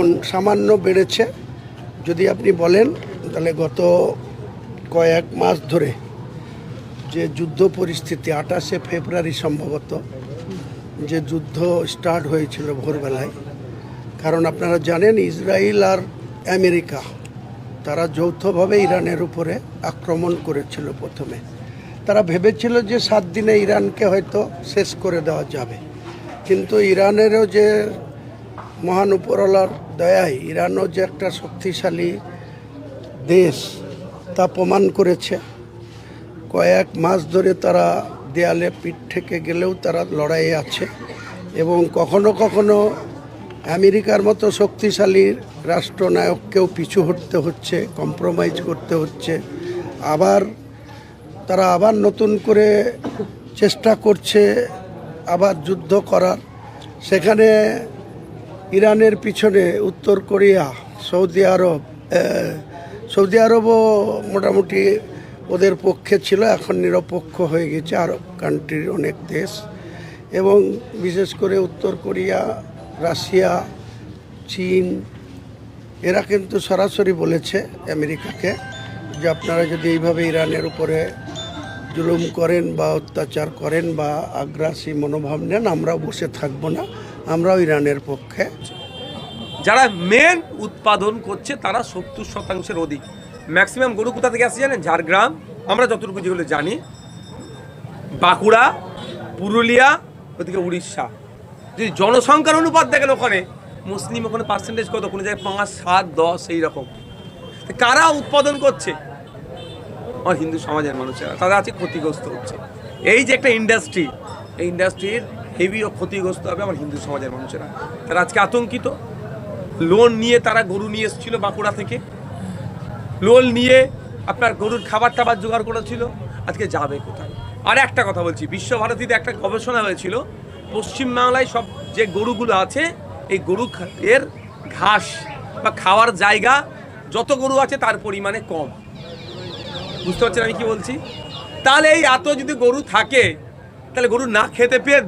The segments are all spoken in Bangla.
দেখুন সামান্য বেড়েছে। যদি আপনি বলেন তাহলে গত কয়েক মাস ধরে যে যুদ্ধ পরিস্থিতি 28শে ফেব্রুয়ারি সম্ভবত যে যুদ্ধ স্টার্ট হয়েছিল ভোরবেলায়, কারণ আপনারা জানেন ইসরায়েল আর আমেরিকা তারা যৌথভাবে ইরানের উপরে আক্রমণ করেছিল। প্রথমে তারা ভেবেছিল যে 7 দিনে ইরানকে হয়তো শেষ করে দেওয়া যাবে, কিন্তু ইরানেরও যে মহান উপরওয়ালার দয়ায় ইরানও যে একটা শক্তিশালী দেশ তা প্রমাণ করেছে। কয়েক মাস ধরে তারা দেয়ালে পিঠ থেকে গেলেও তারা লড়াইয়ে আছে, এবং কখনো কখনো আমেরিকার মতো শক্তিশালী রাষ্ট্রনায়ককেও পিছু হটতে হচ্ছে, কম্প্রোমাইজ করতে হচ্ছে। তারা আবার নতুন করে চেষ্টা করছে আবার যুদ্ধ করার। সেখানে ইরানের পিছনে উত্তর কোরিয়া, সৌদি আরবও মোটামুটি ওদের পক্ষে ছিল, এখন নিরপেক্ষ হয়ে গেছে আরব কান্ট্রির অনেক দেশ, এবং বিশেষ করে উত্তর কোরিয়া, রাশিয়া, চীন এরা কিন্তু সরাসরি বলেছে আমেরিকাকে যে আপনারা যদি এইভাবে ইরানের উপরে জুলুম করেন বা অত্যাচার করেন বা আগ্রাসী মনোভাব নেন, আমরাও বসে থাকবো না, আমরাও ইরানের পক্ষে। যারা মেন উৎপাদন করছে তারা 70% অধিক। ম্যাক্সিমাম গরু কোথা থেকে আসছে জানেন? ঝাড়গ্রাম, আমরা যতটুকু যেগুলো জানি, বাঁকুড়া, পুরুলিয়া, ওদিকে উড়িষ্যা। যদি জনসংখ্যার অনুপাত দেখেন ওখানে মুসলিম, ওখানে পার্সেন্টেজ কত, কোনো জায়গায় 5, 7, 10 এই রকম। কারা উৎপাদন করছে? আমার হিন্দু সমাজের মানুষেরা, তারা আছে ক্ষতিগ্রস্ত হচ্ছে। এই যে একটা ইন্ডাস্ট্রি, এই ইন্ডাস্ট্রির হেভি ক্ষতিগ্রস্ত হবে আমার হিন্দু সমাজের মানুষেরা। তারা আজকে আতঙ্কিত। লোন নিয়ে তারা গরু নিয়ে এসেছিল বাঁকুড়া থেকে, লোন নিয়ে আপনার গরুর খাবার টাবার জোগাড় করেছিল, আজকে যাবে কোথায়? আর একটা কথা বলছি, বিশ্বভারতীতে একটা গবেষণা হয়েছিল, পশ্চিমবাংলায় সব যে গরুগুলো আছে এই গরু এর ঘাস বা খাওয়ার জায়গা যত গরু আছে তার পরিমাণে কম। বুঝতে পারছেন আমি কি বলছি? তাহলে এই এত যদি গরু থাকে তাহলে গরু না খেতে পেয়ে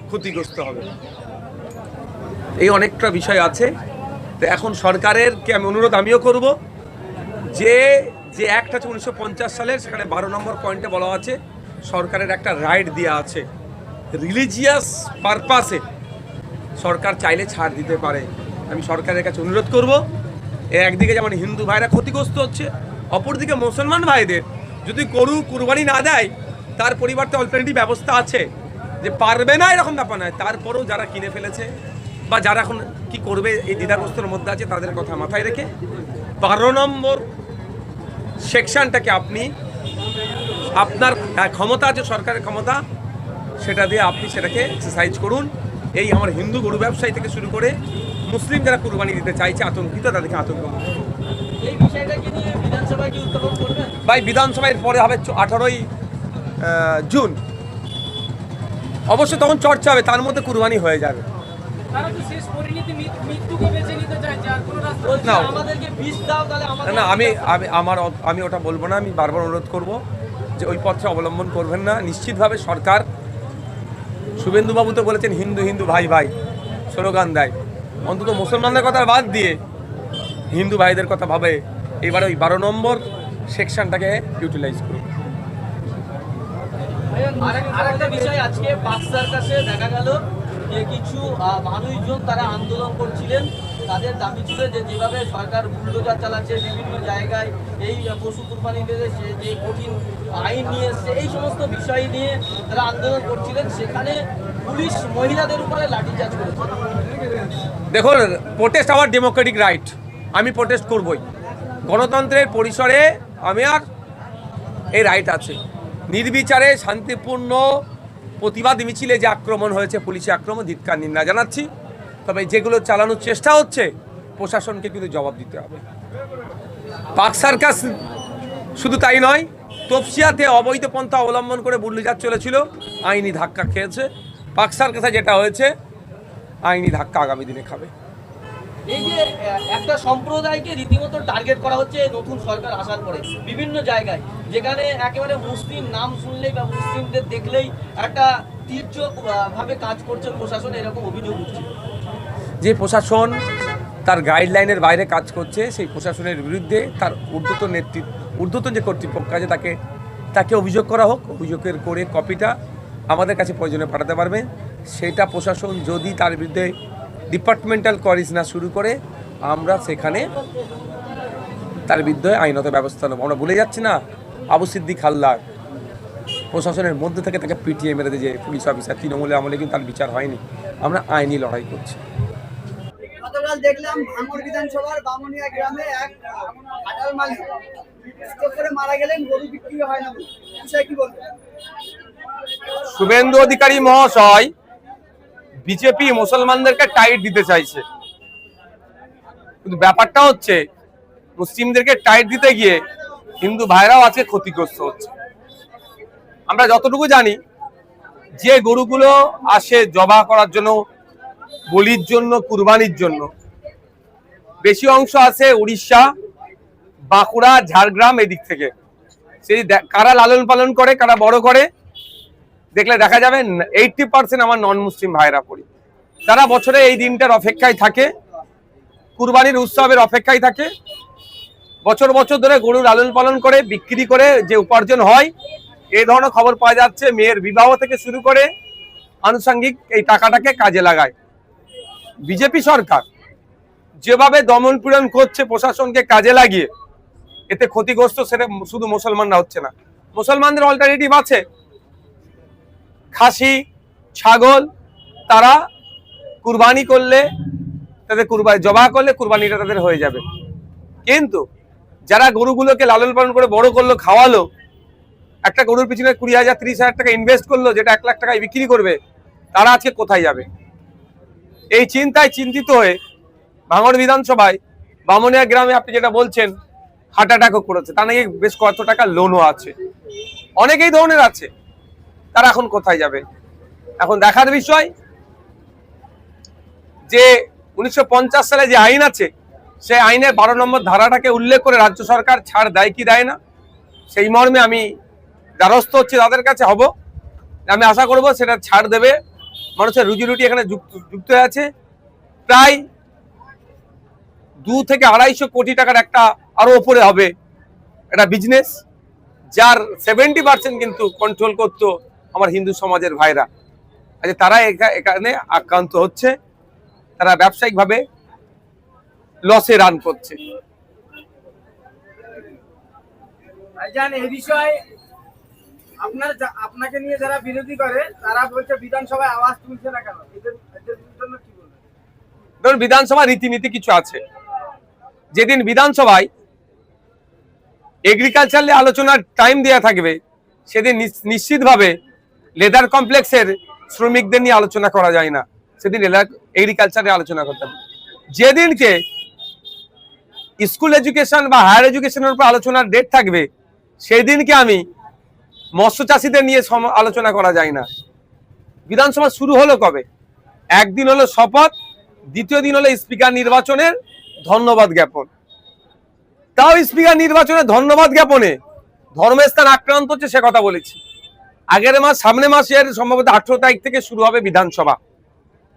ক্ষতিগ্রস্ত হবে। এই অনেকটা বিষয় আছে। তো এখন সরকারের কে আমি অনুরোধ আমিও করব, যে অ্যাক্ট আছে 1950 সালের, সেখানে 12 নম্বর পয়েন্টে বলা আছে সরকারের একটা রাইট দেওয়া আছে রিলিজিয়াস পারপাসে সরকার চাইলে ছাড় দিতে পারে। আমি সরকারের কাছে অনুরোধ করব, একদিকে যেমন হিন্দু ভাইরা ক্ষতিগ্রস্ত হচ্ছে, অপরদিকে মুসলমান ভাইদের যদি গরু কুরবানি না দেয় তার পরিবর্তে অলরেডি ব্যবস্থা আছে যে পারবে না এরকম ব্যাপার নয়, তারপরেও যারা কিনে ফেলেছে বা যারা এখন কি করবে এই দ্বিধাগ্রস্তর মধ্যে আছে তাদের কথা মাথায় রেখে 12 নম্বর সেকশনটাকে আপনি আপনার ক্ষমতা আছে, সরকারের ক্ষমতা, সেটা দিয়ে আপনি সেটাকে এক্সারসাইজ করুন। এই আমার হিন্দু গরু ব্যবসায়ী থেকে শুরু করে মুসলিম যারা কুরবানি দিতে চাইছে আতঙ্কিত, তাদেরকে আতঙ্ক ভাই বিধানসভায় পরে হবে 18ই জুন। অবশ্যই তখন চর্চা হবে, তার মধ্যে কুরবানি হয়ে যাবে। না আমি ওটা বলবো না। আমি বারবার অনুরোধ করব যে ওই পথে অবলম্বন করবেন না। নিশ্চিতভাবে সরকার, শুভেন্দুবাবু তো বলেছেন হিন্দু হিন্দু ভাই ভাই স্লোগান দেয়, অন্তত মুসলমানদের কথা বাদ দিয়ে হিন্দু ভাইদের কথা ভাবে এবারে ওই 12 নম্বর সেকশনটাকে ইউটিলাইজ করুন। আরেকটা বিষয়, আজকে বাক্সার কাছে দেখা গেল যে কিছু মানুষজন তারা আন্দোলন করছিলেন, তাদের দাবি ছিল যে যেভাবে সরকার বুলডোজার চালাচ্ছে বিভিন্ন জায়গায়, এই পশু কুরবানি দিতে যে কঠিন আইন নিয়ে এসছে, এই সমস্ত বিষয় নিয়ে তারা আন্দোলন করছিলেন, সেখানে পুলিশ মহিলাদের উপরে লাঠিচার্জ করেছে। দেখুন, প্রোটেস্ট আওয়ার ডেমোক্রেটিক রাইট, আমি প্রোটেস্ট করবই। গণতন্ত্রের পরিসরে আমি আর এই রাইট আছে। নির্বিচারে শান্তিপূর্ণ প্রতিবাদ মিছিলে যে আক্রমণ হয়েছে, পুলিশি আক্রমণ, ধিক্কার নিন্দা জানাচ্ছি। তবে যেগুলো চালানোর চেষ্টা হচ্ছে প্রশাসনকে কিন্তু জবাব দিতে হবে। পাক সার্কাস শুধু তাই নয়, তপসিয়াতে অবৈধ পন্থা অবলম্বন করে বুলডোজার চলেছিল, আইনি ধাক্কা খেয়েছে। পাক সার্কাসে যেটা হয়েছে আইনি ধাক্কা আগামী দিনে খাবে। এই যে একটা সম্প্রদায়কে রীতিমতো টার্গেট করা হচ্ছে নতুন সরকার আসার পরে বিভিন্ন জায়গায়, যেখানে একেবারে মুসলিম নাম শুনলেই বা মুসলিমদের দেখলেই একটা তীর্যক ভাবে কাজ করছে প্রশাসন, এরকম অভিযোগ উঠছে। যে প্রশাসন তার গাইডলাইনের বাইরে কাজ করছে সেই প্রশাসনের বিরুদ্ধে তার ঊর্ধ্বতন যে কর্তৃপক্ষ আছে তাকে অভিযোগ করা হোক। অভিযোগের করে কপিটা আমাদের কাছে প্রয়োজনে পাঠাতে পারবেন। সেটা প্রশাসন যদি তার বিরুদ্ধে ডিপার্টমেন্টাল কোয়ারিজ না শুরু করে আমরা সেখানে তার বিরুদ্ধে আইনত ব্যবস্থা নেব। আমরা বলে যাচ্ছি না আবু সিদ্দিক হালদার প্রশাসনের মধ্যে থেকে তাকে পিটিয়ে মেরেছে যে পুলিশ অফিসার, তৃণমূলের আমলে কিন্তু তার বিচার হয়নি। আমরা আইনি লড়াই করছি। গতকাল দেখলাম ভাঙড় বিধানসভার বামুনিয়া গ্রামে এক খাটাল মালিক স্ট্রোক করে মারা গেলেন, গরু বিক্রি হয় না বলে। বিষয়ে কি বলবেন? শুভেন্দু অধিকারী মহাশয় বিজেপি মুসলমানদেরকে টাইট দিতে চাইছে, কিন্তু ব্যাপারটা হচ্ছে মুসলিমদেরকে টাইট দিতে গিয়ে হিন্দু ভাইরাও আজকে ক্ষতিগ্রস্ত হচ্ছে। আমরা যতটুকু জানি যে গরুগুলো আসে জবা করার জন্য, বলির জন্য, কুরবানির জন্য, বেশি অংশ আছে উড়িষ্যা, বাঁকুড়া, ঝাড়গ্রাম এদিক থেকে। সেই কারা লালন পালন করে, কারা বড় করে, দেখলে দেখা যাবে 80% আমার নন মুসলিম ভাইরা পড়ি। তারা বছরে এই দিনটার অপেক্ষায় থাকে, কুরবানির উৎসবের অপেক্ষায় থাকে, বছর বছর ধরে গরু লালন পালন করে বিক্রি করে যে উপার্জন হয়, এই ধরনের খবর পাওয়া যাচ্ছে। মেয়ের বিবাহ থেকে শুরু করে আনুষঙ্গিক এই টাকাটাকে কাজে লাগায়। বিজেপি সরকার যেভাবে দমন পীড়ন করছে প্রশাসনকে কাজে লাগিয়ে, এতে ক্ষতিগ্রস্ত সেটা শুধু মুসলমানরা হচ্ছে না, মুসলমানদের অল্টারনেটিভ আছে। খাসি, ছাগল তারা কুরবানি করলে, তাদের জবা করলে কুরবানিটা তাদের হয়ে যাবে। কিন্তু যারা গরুগুলোকে লালন পালন করে বড় করলো, খাওয়ালো, একটা গরুর পিছনে 20,000 30,000 টাকা ইনভেস্ট করলো, যেটা 1 লাখ টাকায় বিক্রি করবে, তারা আজকে কোথায় যাবে? এই চিন্তায় চিন্তিত হয়ে ভাঙড় বিধানসভায় বামুনিয়া গ্রামে আপনি যেটা বলছেন হার্ট অ্যাটাকও করেছে, তা নাকি বেশ কত টাকা লোনও আছে, অনেকেই ধরনের আছে। তারা এখন কোথায় যাবে? এখন দেখার বিষয় যে 1950 সালে যে আইন আছে, সেই আইনের 12 নম্বর ধারাটাকে উল্লেখ করে রাজ্য সরকার ছাড় দেয় কি দেয় না, সেই মর্মে আমি দ্বারস্থ হচ্ছি তাদের কাছে হব। আমি আশা করব সেটা ছাড় দেবে। মানুষের রুজি রুটি এখানে যুক্ত আছে। প্রায় 2 থেকে 250 কোটি টাকার একটা আরো উপরে হবে একটা বিজনেস, যার 70% কিন্তু কন্ট্রোল করতো আমার হিন্দু সমাজের ভাইরা। আচ্ছা, তারা এখানে আক্রান্ত হচ্ছে, তারা ব্যবসায়িকভাবে লসে রান করছে। ভাইজান, এই বিষয়ে আপনাকে নিয়ে যারা বিরোধী করে তারা বলছে বিধানসভায় আওয়াজ তুলছে না কেন? এদের জন্য কি বলবেন? ধরুন, বিধানসভা রীতিনীতি কিছু আছে। যেদিন বিধানসভায় এগ্রিকালচার নিয়ে আলোচনার টাইম দেওয়া থাকবে, সেদিন নিশ্চিতভাবে লেদার কমপ্লেক্সের শ্রমিকদের নিয়ে আলোচনা করা যায় না, সেদিন এগ্রিকালচারে আলোচনা করতে হবে। যেদিনকে স্কুল এডুকেশন বা হায়ার এডুকেশনের উপর আলোচনার ডেট থাকবে, সেই দিনকে আমি মৎস্য চাষীদের নিয়ে আলোচনা করা যায় না। বিধানসভা শুরু হলো কবে? একদিন হলো শপথ, দ্বিতীয় দিন হলো স্পিকার নির্বাচনের ধন্যবাদ জ্ঞাপন। তাও স্পিকার নির্বাচনের ধন্যবাদ জ্ঞাপনে ধর্মস্থান আক্রান্ত হচ্ছে, সে কথা বলেছি। আগের মাস, সামনে মাসের সম্ভবত 18 তারিখ থেকে শুরু হবে বিধানসভা।